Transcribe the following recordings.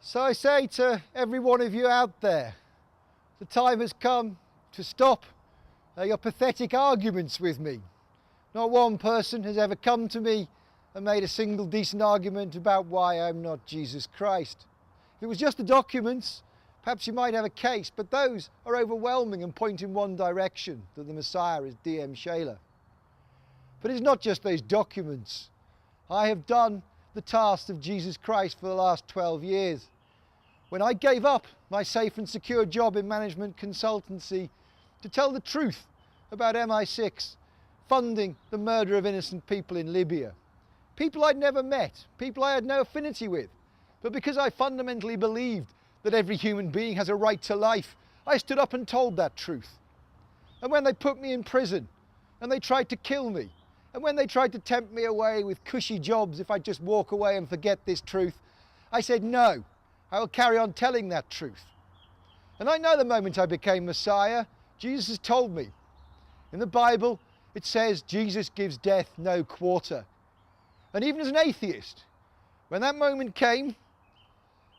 So I say to every one of you out there, the time has come to stop your pathetic arguments with me. Not one person has ever come to me and made a single decent argument about why I'm not Jesus Christ. If it was just the documents, perhaps you might have a case, but those are overwhelming and point in one direction, that the Messiah is D.M. Shaler. But it's not just those documents. I have done the task of Jesus Christ for the last 12 years. When I gave up my safe and secure job in management consultancy to tell the truth about MI6 funding the murder of innocent people in Libya. People I'd never met, people I had no affinity with, but because I fundamentally believed that every human being has a right to life, I stood up and told that truth. And when they put me in prison, and they tried to kill me, and when they tried to tempt me away with cushy jobs if I'd just walk away and forget this truth, I said no, I will carry on telling that truth. And I know the moment I became Messiah, Jesus has told me. In the Bible, it says Jesus gives death no quarter. And even as an atheist, when that moment came,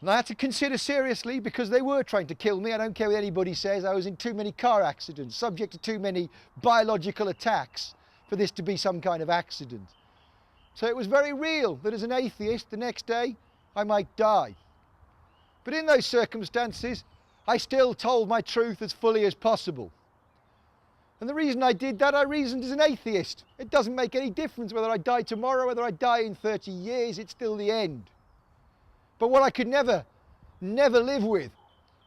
and I had to consider seriously, because they were trying to kill me, I don't care what anybody says, I was in too many car accidents, subject to too many biological attacks for this to be some kind of accident. So it was very real that as an atheist, the next day, I might die. But in those circumstances, I still told my truth as fully as possible. And the reason I did that, I reasoned as an atheist. It doesn't make any difference whether I die tomorrow, whether I die in 30 years, it's still the end. But what I could never live with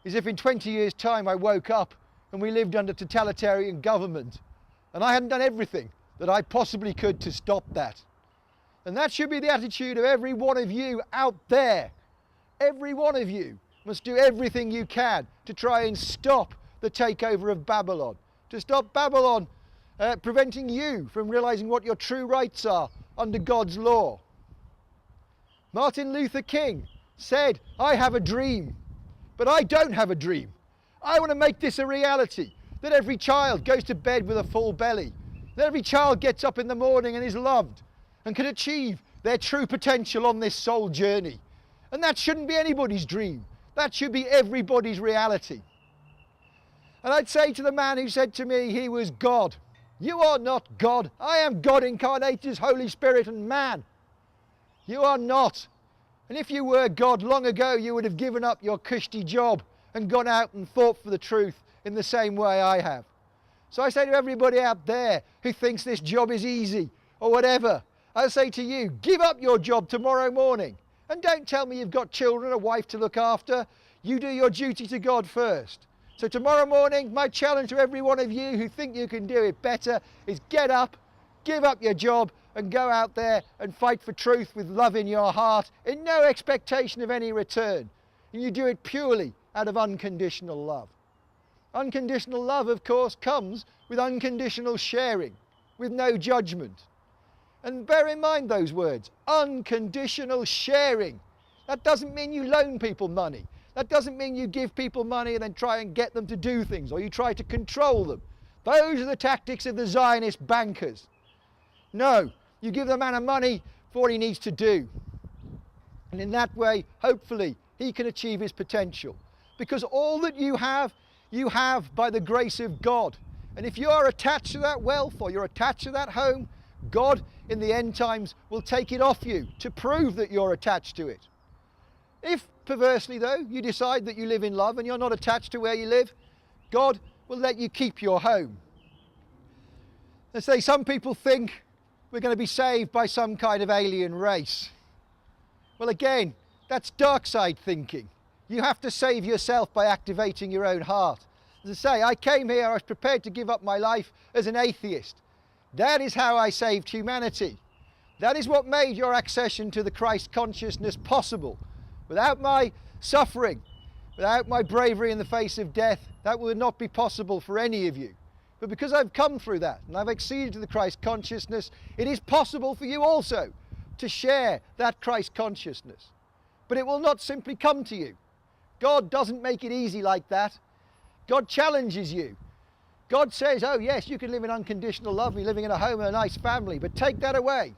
is if in 20 years' time I woke up and we lived under totalitarian government and I hadn't done everything that I possibly could to stop that. And that should be the attitude of every one of you out there. Every one of you must do everything you can to try and stop the takeover of Babylon, to stop Babylon preventing you from realizing what your true rights are under God's law. Martin Luther King said, I have a dream, but I don't have a dream. I want to make this a reality, that every child goes to bed with a full belly, that every child gets up in the morning and is loved and can achieve their true potential on this soul journey. And that shouldn't be anybody's dream. That should be everybody's reality. And I'd say to the man who said to me he was God, you are not God. I am God incarnated as Holy Spirit and man. You are not. And if you were God long ago, you would have given up your cushy job and gone out and fought for the truth in the same way I have. So I say to everybody out there who thinks this job is easy or whatever, I say to you, give up your job tomorrow morning. And don't tell me you've got children, a wife to look after. You do your duty to God first. So tomorrow morning, my challenge to every one of you who think you can do it better is get up, give up your job, and go out there and fight for truth with love in your heart, in no expectation of any return. And you do it purely out of unconditional love. Unconditional love, of course, comes with unconditional sharing, with no judgment. And bear in mind those words, unconditional sharing. That doesn't mean you loan people money. That doesn't mean you give people money and then try and get them to do things, or you try to control them. Those are the tactics of the Zionist bankers. No, you give the man money for what he needs to do. And in that way, hopefully, he can achieve his potential. Because all that you have by the grace of God. And if you are attached to that wealth or you're attached to that home, God in the end times will take it off you to prove that you're attached to it. If perversely though, you decide that you live in love and you're not attached to where you live, God will let you keep your home. They say some people think we're going to be saved by some kind of alien race. Well again, that's dark side thinking. You have to save yourself by activating your own heart. As I say, I came here, I was prepared to give up my life as an atheist. That is how I saved humanity. That is what made your accession to the Christ consciousness possible. Without my suffering, without my bravery in the face of death, that would not be possible for any of you. But because I've come through that and I've acceded to the Christ consciousness, it is possible for you also to share that Christ consciousness. But it will not simply come to you. God doesn't make it easy like that. God challenges you. God says, oh yes, you can live in unconditional love, you're living in a home and a nice family, but take that away.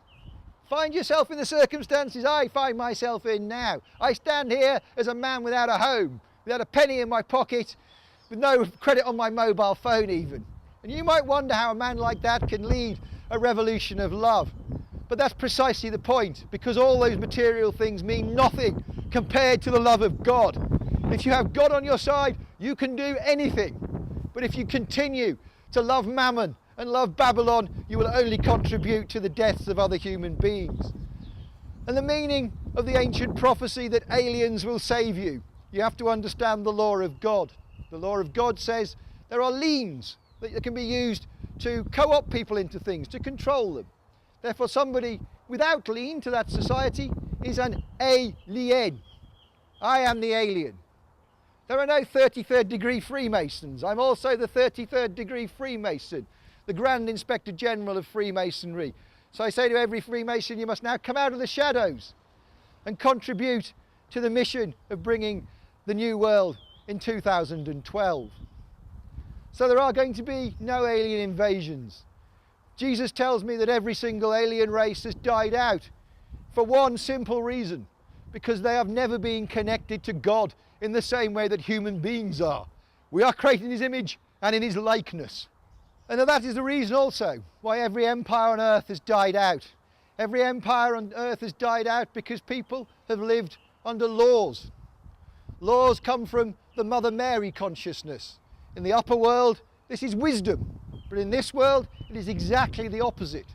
Find yourself in the circumstances I find myself in now. I stand here as a man without a home, without a penny in my pocket, with no credit on my mobile phone even. And you might wonder how a man like that can lead a revolution of love. But that's precisely the point, because all those material things mean nothing compared to the love of God. If you have God on your side, you can do anything. But if you continue to love mammon and love Babylon, you will only contribute to the deaths of other human beings. And the meaning of the ancient prophecy that aliens will save you, you have to understand the law of God. The law of God says there are liens that can be used to co-opt people into things, to control them. Therefore, somebody without lien to that society is an alien. I am the alien. There are no 33rd degree Freemasons. I'm also the 33rd degree Freemason, the Grand Inspector General of Freemasonry. So I say to every Freemason, you must now come out of the shadows and contribute to the mission of bringing the new world in 2012. So there are going to be no alien invasions. Jesus tells me that every single alien race has died out for one simple reason, because they have never been connected to God in the same way that human beings are. We are created in His image and in His likeness. And that is the reason also why every empire on earth has died out. Every empire on earth has died out because people have lived under laws. Laws come from the Mother Mary consciousness. In the upper world, this is wisdom. But in this world, it is exactly the opposite.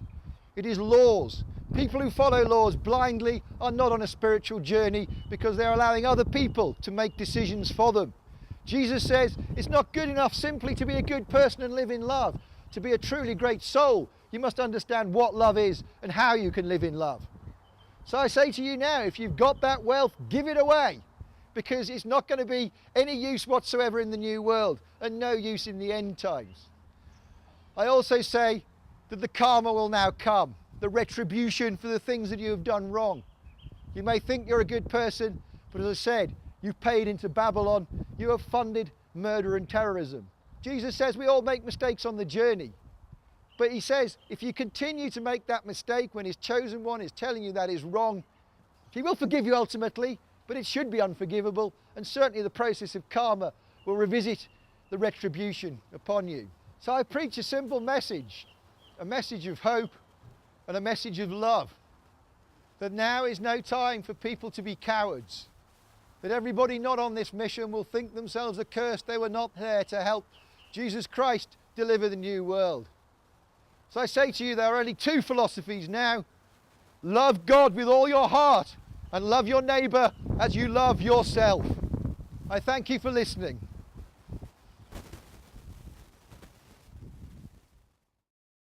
It is laws. People who follow laws blindly are not on a spiritual journey because they're allowing other people to make decisions for them. Jesus says it's not good enough simply to be a good person and live in love. To be a truly great soul, you must understand what love is and how you can live in love. So I say to you now, if you've got that wealth, give it away, because it's not going to be any use whatsoever in the new world and no use in the end times. I also say that the karma will now come, the retribution for the things that you have done wrong. You may think you're a good person, but as I said, you've paid into Babylon, you have funded murder and terrorism. Jesus says we all make mistakes on the journey, but He says if you continue to make that mistake when His chosen one is telling you that is wrong, He will forgive you ultimately, but it should be unforgivable, and certainly the process of karma will revisit the retribution upon you. So I preach a simple message, a message of hope and a message of love, that now is no time for people to be cowards, that everybody not on this mission will think themselves accursed they were not there to help Jesus Christ deliver the new world. So I say to you, there are only two philosophies now. Love God with all your heart and love your neighbour as you love yourself. I thank you for listening.